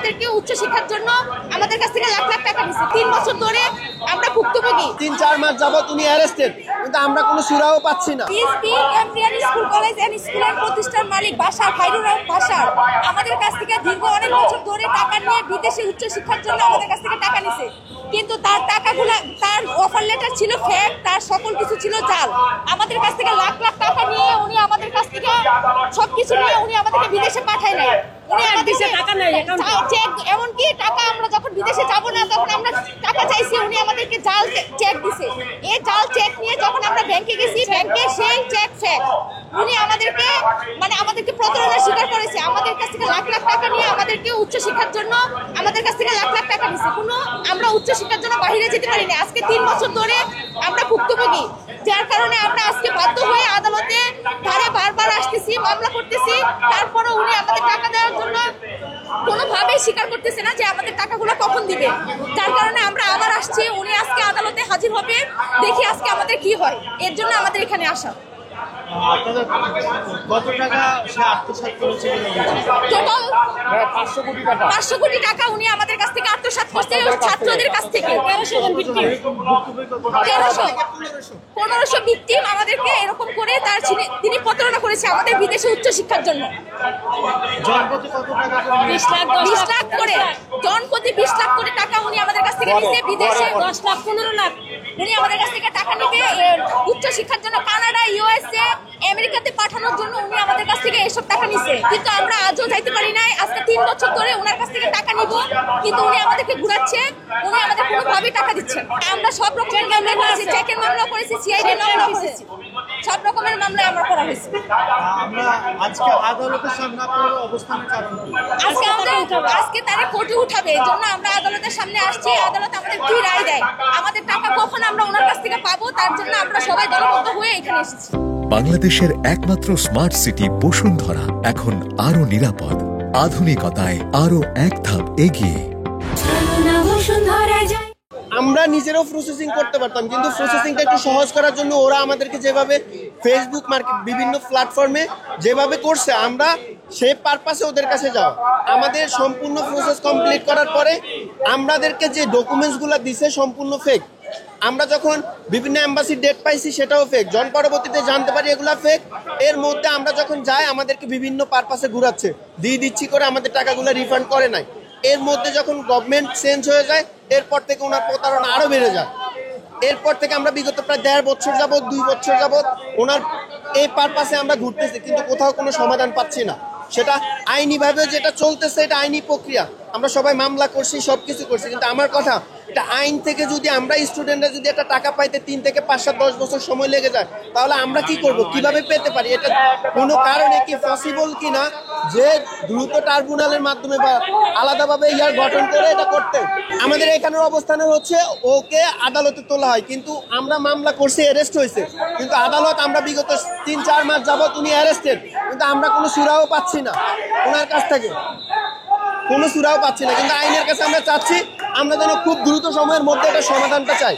আমাদেরকে উচ্চ শিক্ষার জন্য আমাদের কাছ থেকে লাখ লাখ টাকা নিছে। 3 বছর ধরে আমরা ভুক্তভোগী। 3-4 মাস যাবত উনি অ্যারেস্টেড, কিন্তু আমরা কোনো সুরাহও পাচ্ছি না। স্কুল কলেজ এন্ড স্কুলের প্রতিষ্ঠান মালিক বাশার খায়রুর রহমান বাশার আমাদের কাছ থেকে দীর্ঘ অনেক বছর ধরে টাকা নিয়ে বিদেশে উচ্চ শিক্ষার জন্য আমাদের কাছ থেকে টাকা নিছে, কিন্তু তার টাকাগুলো, তার অফার লেটার ছিল ফেক, তার সকল কিছু ছিল জাল। আমাদের কাছ থেকে লাখ লাখ টাকা নিয়ে উনি আমাদের কাছ থেকে সবকিছু নিয়ে উনি আমাদেরকে বিদেশে পাঠায় নাই। উনি আমাদেরকে টাকা নেয়, চেক, এমনকি টাকা আমরা যখন বিদেশে যাব না তখন আমরা টাকা চাইছি, উনি আমাদেরকে জাল চেক দিছে। এই জাল চেক নিয়ে যখন আমরা ব্যাংকে গেছি, ব্যাংকে সেই চেক ফেক। উনি আমাদেরকে আমাদেরকে প্রতারণার শিকার করেছে। আমাদের কাছ থেকে লাখ লাখ টাকা নিয়ে আমাদেরকে উচ্চ শিক্ষার জন্য আমাদের কাছ থেকে লাখ লাখ টাকা নিছে। আমরা উচ্চ শিক্ষার জন্য বাইরে যেতে পারি না। আজকে 3 বছর ধরে আমরা ভুক্তভোগী, যার কারণে আমরা আজকে বাধ্য হয়ে আদালতে ধারে বারবার আসতেছি, মামলা করতেছি। তারপরে উনি আমাদের টাকা দেওয়ার জন্য কোনোভাবেই স্বীকার করতেছে না যে আমাদের টাকাগুলো কখন দিবে। যার কারণে আমরা আবার আসছি, উনি আজকে আদালতে হাজির হবে, দেখি আজকে আমাদের কি হয়। এর জন্য আমাদের এখানে আসা। কত টাকা সে আত্মসাৎ করেছে? টোটাল 500 কোটি টাকা উনি আমাদের কাছ থেকে আত্মসাৎ করছে, ছাত্রদের কাছ থেকে। 1500 ভিকটিম আমাদেরকে এরকম করে তিনি প্রতারণা করেছে আমাদের বিদেশে উচ্চ শিক্ষার জন্য। জনপ্রতি কত টাকা? 20 লাখ করে, জনপ্রতি 20 লাখ করে টাকা উনি আমাদের কাছ থেকে নিছে। বিদেশে 10 লাখ 15 লাখ উনি আমাদের কাছ থেকে টাকা নিবে উচ্চ শিক্ষার জন্য। কানাডা, ইউএসএ, আমেরিকাতে পাঠানোর জন্য উনি আমাদের কাছ থেকে এসব টাকা নিছে, কিন্তু আমরা আজও যাইতে পারি নাই। আজকে 3 বছর ধরে ওনার কাছ থেকে টাকা নিব, কিন্তু উনি আমাদেরকে ঘুরাচ্ছে, উনি আমাদের কোনোভাবেই টাকা দিচ্ছেন। আমরা সব রকমের মামলা করেছি, চেকের মামলা করেছি, সিআইডি মামলা করেছি, সব রকমের মামলা আমরা করা হয়েছে। আমরা আজকে আদালতের সামনে আপনার অবস্থানের কারণ কি? আজকে তারা কোর্টে উঠাবে, এই জন্য আমরা আদালতের সামনে আসছি। আদালত আমাদের কি রায় দেয়, আমাদের টাকা কখন আমরা ওনার কাছ থেকে পাবো, তার জন্য আমরা সবাই দলবদ্ধ হয়ে এখানে এসেছি। বাংলাদেশের একমাত্র স্মার্ট সিটি বসুন্ধরা এখন আরো নিরাপদ, আধুনিকতায় আরো এক ধাপ এগিয়ে। আমরা নিজেরাও প্রসেসিং করতে পারতাম, কিন্তু প্রসেসিংটা একটু সহজ করার জন্য ওরা আমাদেরকে যেভাবে ফেসবুক মার্কেট বিভিন্ন প্ল্যাটফর্মে যেভাবে করছে, আমরা সেই পারপাসে ওদের কাছে যাওয়া। আমাদের সম্পূর্ণ প্রসেস কমপ্লিট করার পরে আমাদেরকে যে ডকুমেন্টসগুলো দিছে সম্পূর্ণ ফেক। আমরা যখন বিভিন্ন এম্বাসির ডেট পাইছি সেটাও ফেক, জন পরবর্তীতে জানতে পারি এগুলা ফেক। এর মধ্যে আমরা যখন যাই আমাদেরকে বিভিন্ন পারপাসে ঘুরাচ্ছে, দিয়ে দিচ্ছি করে আমাদের টাকাগুলো রিফান্ড করে নাই। এর মধ্যে যখন গভর্নমেন্ট চেঞ্জ হয়ে যায়, এরপর থেকে ওনার প্রতারণা আরও বেড়ে যায়। এরপর থেকে আমরা বিগত প্রায় 1.5 বছর যাবৎ 2 বছর যাবৎ ওনার এই পারপাসে আমরা ঘুরতেছি, কিন্তু কোথাও কোনো সমাধান পাচ্ছি না। সেটা আইনিভাবে যেটা চলতেছে, এটা আইনি প্রক্রিয়া, আমরা সবাই মামলা করছি, সব কিছু করছি, কিন্তু আমার কথা, এটা আইন থেকে যদি আমরা স্টুডেন্টরা যদি একটা টাকা পাইতে 3 থেকে 5-7-10 বছর সময় লেগে যায়, তাহলে আমরা কি করব, কিভাবে পেতে পারি? এটা কোনো কারণে কি পসিবল কি না যে দ্রুত ট্রাইব্যুনালের মাধ্যমে বা আলাদাভাবে গঠন করে এটা করতে? আমাদের এখানের অবস্থানে হচ্ছে ওকে আদালতে তোলা হয়, কিন্তু আমরা মামলা করছি, অ্যারেস্ট হয়েছে, কিন্তু আদালত, আমরা বিগত 3-4 মাস যাবত উনি অ্যারেস্টেড, কিন্তু আমরা কোনো সুরাহও পাচ্ছি না ওনার কাছ থেকে, কোনো সুরাহও পাচ্ছি না। কিন্তু আইনের কাছে আমরা চাচ্ছি, আমরা যেন খুব দ্রুত সময়ের মধ্যে এটা সমাধানটা চাই।